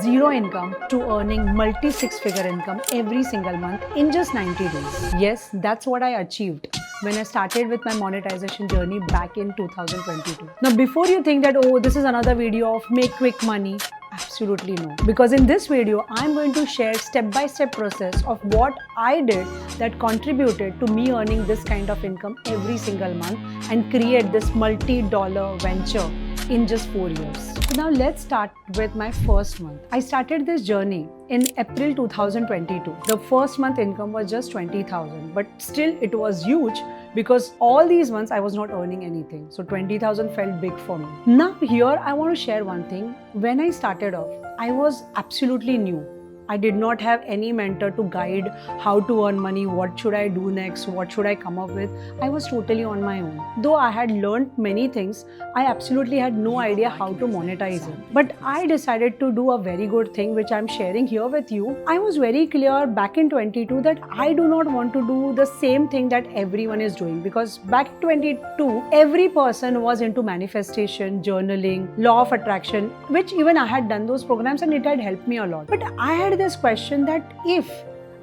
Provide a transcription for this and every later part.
zero income to earning multi six-figure income every single month in just 90 days. Yes, that's what I achieved when I started with my monetization journey back in 2022. Now, before you think that, oh, this is another video of make quick money, absolutely no. Because in this video, I'm going to share step-by-step process of what I did that contributed to me earning this kind of income every single month and create this multi-dollar venture in just 4 years. So now let's start with my first month. I started this journey in April 2022. The first month income was just 20,000, but still it was huge because all these months I was not earning anything. So 20,000 felt big for me. Now here I want to share one thing. When I started off, I was absolutely new. I did not have any mentor to guide how to earn money, what should I do next, what should I come up with. I was totally on my own. Though I had learned many things, I absolutely had no idea how to monetize it. But I decided to do a very good thing which I'm sharing here with you. I was very clear back in 22 that I do not want to do the same thing that everyone is doing, because back in 22, every person was into manifestation, journaling, law of attraction, which even I had done those programs and it had helped me a lot. But I had this question that if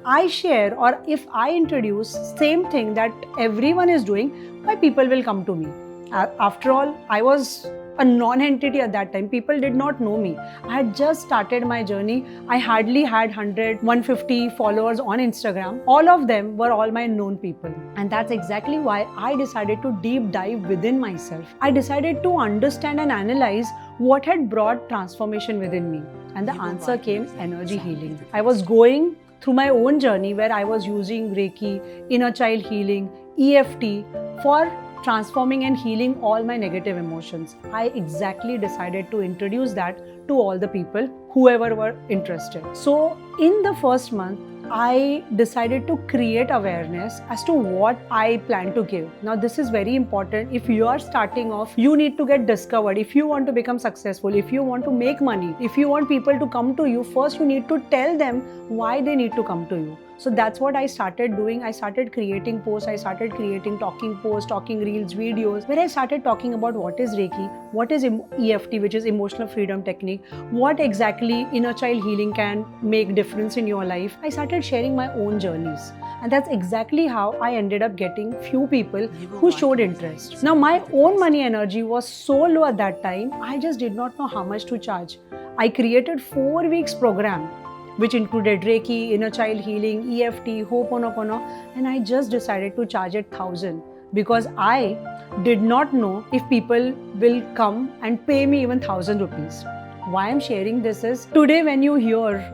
I share or if I introduce same thing that everyone is doing, why people will come to me? After all, I was a non-entity at that time. People did not know me. I had just started my journey. I hardly had 100, 150 followers on Instagram. All of them were all my known people. And that's exactly why I decided to deep dive within myself. I decided to understand and analyze what had brought transformation within me. And the answer came energy healing. I was going through my own journey where I was using Reiki, inner child healing, EFT for transforming and healing all my negative emotions. I exactly decided to introduce that to all the people, whoever were interested. So in the first month, I decided to create awareness as to what I plan to give. Now, this is very important. If you are starting off, you need to get discovered. If you want to become successful, if you want to make money, if you want people to come to you, first you need to tell them why they need to come to you. So that's what I started doing. I started creating posts, I started creating talking posts, talking reels, videos, where I started talking about what is Reiki, what is EFT, which is emotional freedom technique, what exactly inner child healing can make difference in your life. I started sharing my own journeys. And that's exactly how I ended up getting few people who showed interest. Now, my own money energy was so low at that time, I just did not know how much to charge. I created 4 weeks program, which included Reiki, inner child healing, EFT, Ho'oponopono, and I just decided to charge it 1,000 because I did not know if people will come and pay me even 1,000 rupees. Why I'm sharing this is, today when you hear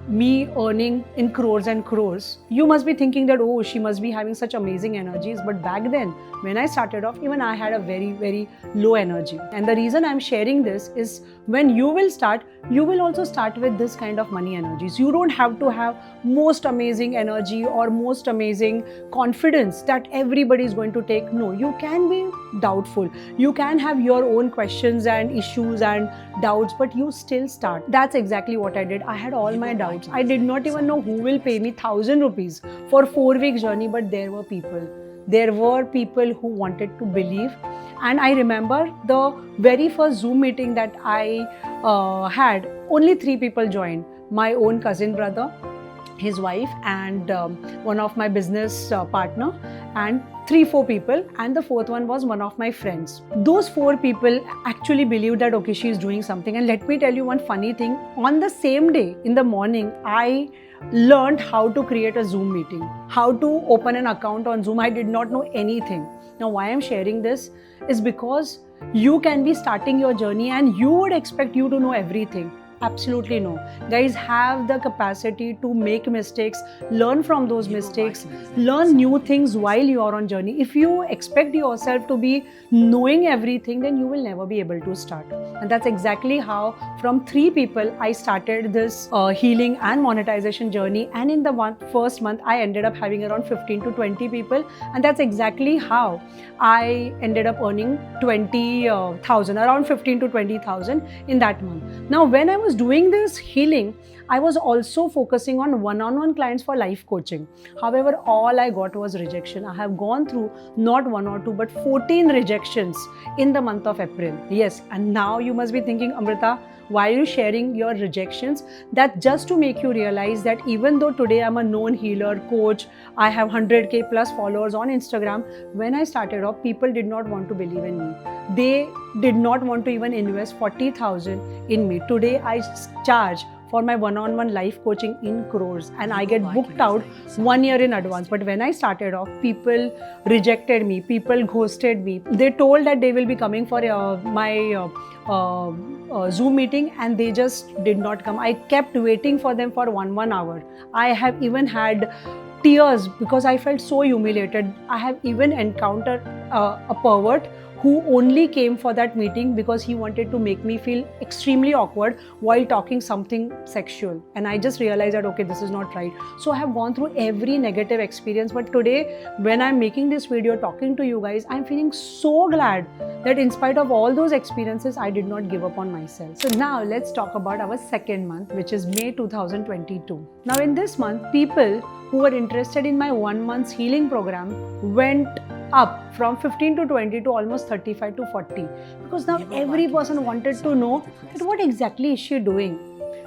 me earning in crores and crores, you must be thinking that, oh, she must be having such amazing energies. But back then, when I started off, even I had a very, very low energy. And the reason I'm sharing this is when you will start, you will also start with this kind of money energies. You don't have to have most amazing energy or most amazing confidence that everybody is going to take. No, you can be doubtful. You can have your own questions and issues and doubts, but you still start. That's exactly what I did. I had all my doubts. I did not even know who will pay me 1,000 rupees for 4-week journey, but there were people. There were people who wanted to believe. And I remember the very first Zoom meeting that I had, only 3 people joined. My own cousin brother, his wife, and one of my business partner, and 3-4 people, and the 4th one was one of my friends. Those 4 people actually believed that okay, she is doing something. And let me tell you one funny thing. On the same day, in the morning, I learned how to create a Zoom meeting, how to open an account on Zoom. I did not know anything. Now, why I'm sharing this is because you can be starting your journey and you would expect you to know everything. Absolutely no. Guys, have the capacity to make mistakes, learn from those mistakes, learn new things while you are on journey. If you expect yourself to be knowing everything, then you will never be able to start. And that's exactly how from 3 people, I started this healing and monetization journey. And in the first month, I ended up having around 15 to 20 people. And that's exactly how I ended up earning 20,000, around 15 to 20,000 in that month. Now, when I was doing this healing, I was also focusing on one-on-one clients for life coaching. However, all I got was rejection. I have gone through not 1 or 2 but 14 rejections in the month of April. Yes, and now you must be thinking, Amrita, Why are you sharing your rejections? That just to make you realize that even though today I'm a known healer, coach, I have 100k plus followers on Instagram, when I started off, people did not want to believe in me. They did not want to even invest 40,000 in me. Today I charge for my one-on-one life coaching in crores, and I get booked out 1 year in advance. But when I started off, people rejected me, people ghosted me. They told that they will be coming for my Zoom meeting, and they just did not come. I kept waiting for them for one hour. I have even had tears because I felt so humiliated. I have even encountered a pervert who only came for that meeting because he wanted to make me feel extremely awkward while talking something sexual. And I just realized that, okay, this is not right. So I have gone through every negative experience. But today, when I'm making this video, talking to you guys, I'm feeling so glad that in spite of all those experiences, I did not give up on myself. So now let's talk about our second month, which is May 2022. Now in this month, people who were interested in my 1 month healing program went up from 15 to 20 to almost 35 to 40, because now every person wanted to know that what exactly is she doing,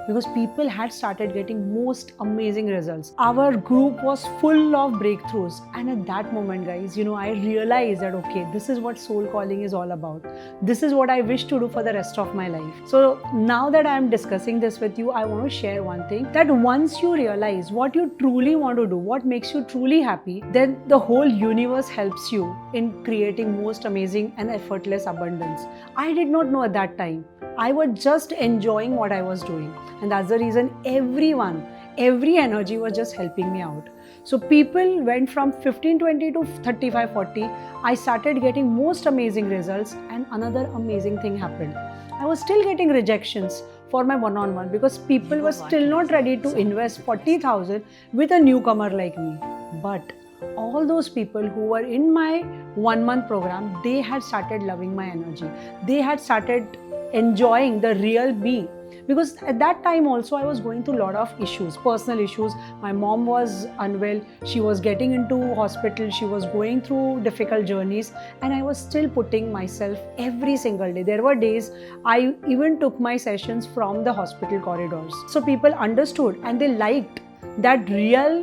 because people had started getting most amazing results. Our group was full of breakthroughs, and at that moment, guys, I realized that, okay, this is what soul calling is all about. This is what I wish to do for the rest of my life. So now that I am discussing this with you, I want to share one thing, that once you realize what you truly want to do, what makes you truly happy, then the whole universe helps you in creating most amazing and effortless abundance. I did not know at that time. I was just enjoying what I was doing. And that's the reason every energy was just helping me out. So people went from 15-20 to 35-40. I started getting most amazing results, and another amazing thing happened. I was still getting rejections for my one-on-one because people were still not ready to invest 40,000 with a newcomer like me. But all those people who were in my 1 month program, they had started loving my energy. They had started enjoying the real me. Because at that time also I was going through a lot of issues, personal issues. My mom was unwell, she was getting into hospital, she was going through difficult journeys, and I was still putting myself every single day. There were days I even took my sessions from the hospital corridors. So people understood and they liked that real,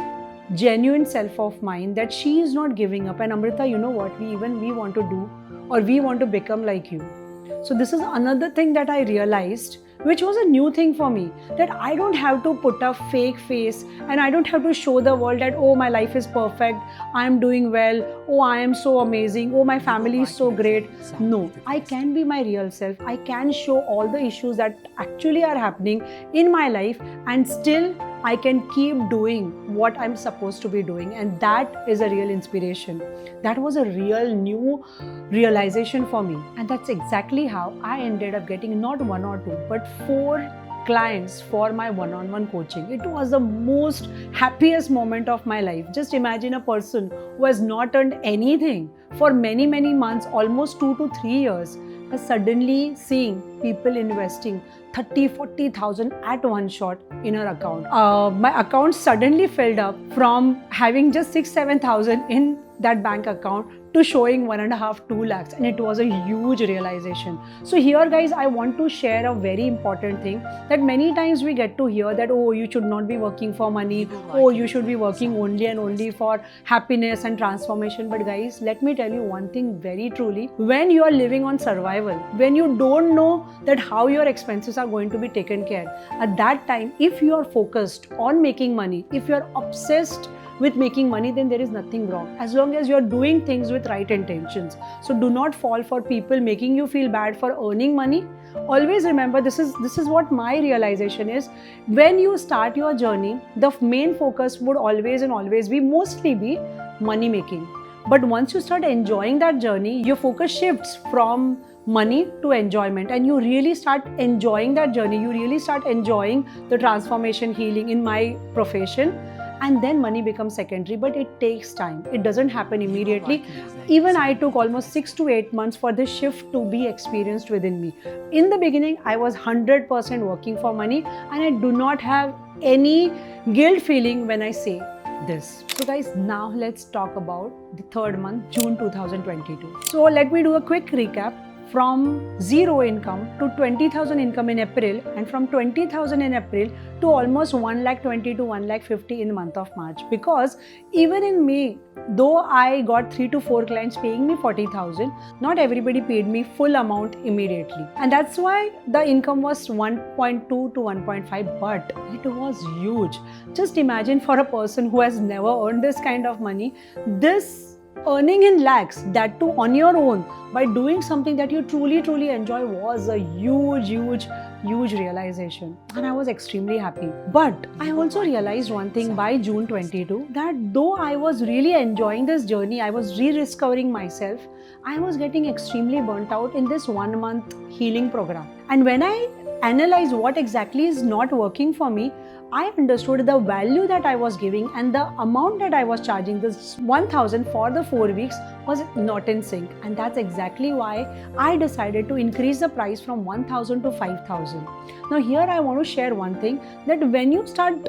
genuine self of mine, that she is not giving up. And Amrita, you know what, we want to do, or we want to become like you. So this is another thing that I realized, which was a new thing for me, that I don't have to put a fake face and I don't have to show the world that, oh, my life is perfect, I am doing well, oh, I am so amazing, oh, my family is so great. No, I can be my real self. I can show all the issues that actually are happening in my life, and still I can keep doing what I'm supposed to be doing. And that is a real inspiration. That was a real new realization for me. And that's exactly how I ended up getting not 1 or 2, but 4 clients for my one-on-one coaching. It was the most happiest moment of my life. Just imagine a person who has not earned anything for many months, almost 2 to 3 years, is suddenly seeing people investing 30,000-40,000 at one shot in her account. My account suddenly filled up from having just 6,000-7,000 in that bank account to showing 1.5-2 lakhs, and it was a huge realization. So here, guys, I want to share a very important thing, that many times we get to hear that, oh, you should not be working for money, oh, you should be working only and only for happiness and transformation. But guys, let me tell you one thing very truly, when you are living on survival, when you don't know that how your expenses are going to be taken care, at that time, if you are focused on making money, if you are obsessed with making money, then there is nothing wrong, as long as you are doing things with right intentions. So do not fall for people making you feel bad for earning money. Always remember, this is what my realization is. When you start your journey, the main focus would always be mostly be money making. But once you start enjoying that journey, your focus shifts from money to enjoyment, and you really start enjoying that journey. You really start enjoying the transformation, healing in my profession. And then money becomes secondary, but it takes time. It doesn't happen immediately. Even I took almost 6 to 8 months for this shift to be experienced within me. In the beginning, I was 100% working for money, and I do not have any guilt feeling when I say this. So guys, now let's talk about the third month, June 2022. So let me do a quick recap. from zero income to 20,000 income in April, and from 20,000 in April to almost 1,20,000 to 1,50,000 in the month of March. Because even in May, though I got 3 to 4 clients paying me 40,000, not everybody paid me full amount immediately. And that's why the income was 1.2 to 1.5, but it was huge. Just imagine, for a person who has never earned this kind of money, this earning in lakhs, that too on your own, by doing something that you truly enjoy, was a huge realization, and I was extremely happy. But I also realized one thing by June 22, that though I was really enjoying this journey, I was rediscovering myself, I was getting extremely burnt out in this 1 month healing program. And when I analyzed what exactly is not working for me, I understood the value that I was giving and the amount that I was charging, this 1,000 for the 4 weeks, was not in sync. And that's exactly why I decided to increase the price from 1,000 to 5,000. Now here I want to share one thing, that when you start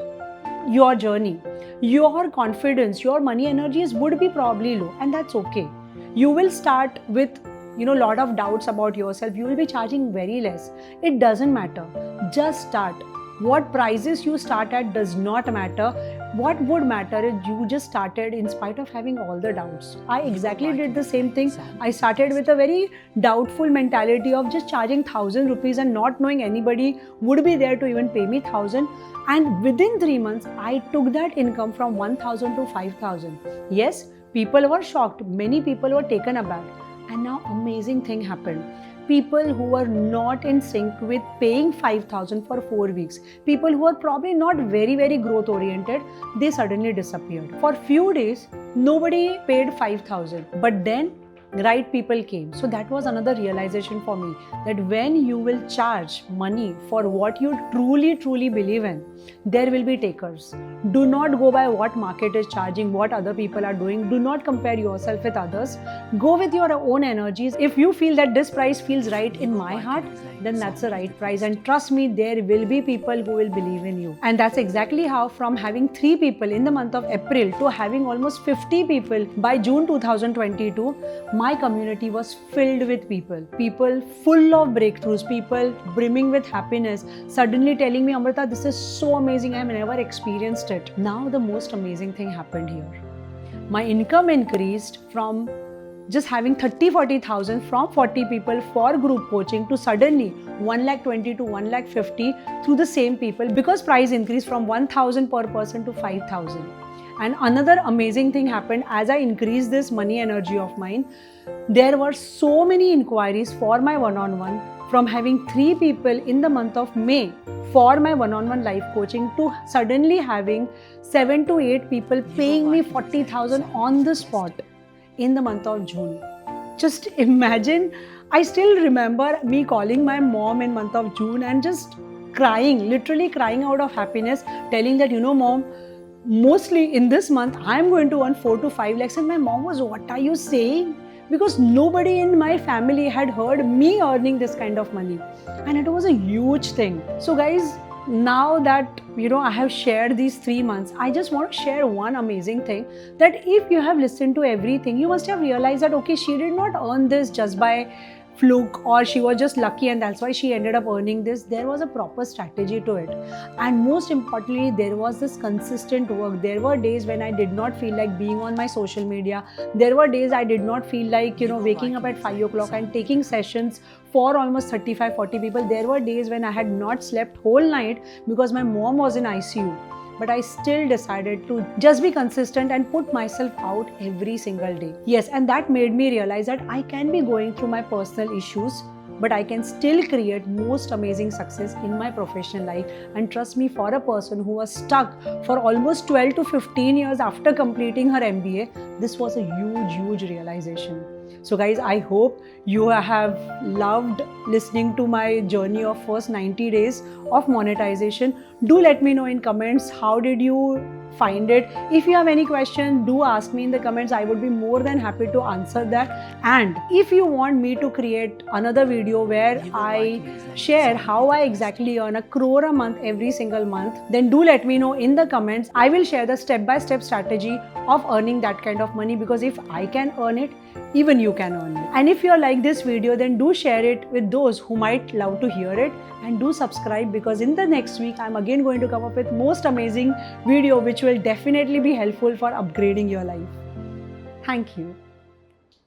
your journey, your confidence, your money energies would be probably low, and that's okay. You will start with lot of doubts about yourself. You will be charging very less. It doesn't matter. Just start. What prices you start at does not matter. What would matter is you just started in spite of having all the doubts. I exactly did the same thing. I started with a very doubtful mentality of just charging 1,000 rupees and not knowing anybody would be there to even pay me 1,000. And within 3 months, I took that income from 1,000 to 5,000. Yes, people were shocked. Many people were taken aback. And now amazing thing happened. People who were not in sync with paying 5,000 for 4 weeks, people who are probably not very growth oriented, they suddenly disappeared. For few days, nobody paid 5,000. But then right people came. So that was another realization for me, that when you will charge money for what you truly believe in, there will be takers. Do not go by what market is charging, what other people are doing. Do not compare yourself with others. Go with your own energies. If you feel that this price feels right in my heart, then that's the right price. And trust me, there will be people who will believe in you. And that's exactly how, from having 3 people in the month of April to having almost 50 people by June 2022, my community was filled with people full of breakthroughs, people brimming with happiness, suddenly telling me, Amrita, this is so amazing, I have never experienced it. Now the most amazing thing happened here. My income increased from just having 30-40,000 from 40 people for group coaching to suddenly 1,20,000 to 1,50,000 through the same people, because price increased from 1,000 per person to 5,000. And another amazing thing happened as I increased this money energy of mine. There were so many inquiries for my one-on-one, from having 3 people in the month of May for my one-on-one life coaching to suddenly having 7 to 8 people paying me 40,000 on the spot in the month of June. Just imagine, I still remember me calling my mom in month of June and just crying, literally crying out of happiness, telling that, mom, mostly in this month, I'm going to earn 4 to 5 lakhs. And my mom was, what are you saying? Because nobody in my family had heard me earning this kind of money. And it was a huge thing. So guys, now that I have shared these 3 months, I just want to share one amazing thing, that if you have listened to everything, you must have realized that, okay, she did not earn this just by fluke, or she was just lucky and that's why she ended up earning this. There was a proper strategy to it. And most importantly, there was this consistent work. There were days when I did not feel like being on my social media. There were days I did not feel like, waking up at 5 o'clock and taking sessions for almost 35-40 people. There were days when I had not slept whole night because my mom was in ICU. But I still decided to just be consistent and put myself out every single day. Yes, and that made me realize that I can be going through my personal issues, but I can still create most amazing success in my professional life. And trust me, for a person who was stuck for almost 12 to 15 years after completing her MBA, this was a huge realization. So guys, I hope you have loved listening to my journey of first 90 days of monetization. Do let me know in comments how did you find it. If you have any question, do ask me in the comments. I would be more than happy to answer that. And if you want me to create another video where I share how I exactly earn 1 crore a month every single month, then do let me know in the comments. I will share the step-by-step strategy of earning that kind of money, because if I can earn it, even you can earn it. And if you like this video, then do share it with those who might love to hear it, and do subscribe, because in the next week I'm again going to come up with most amazing video which will definitely be helpful for upgrading your life. Thank you.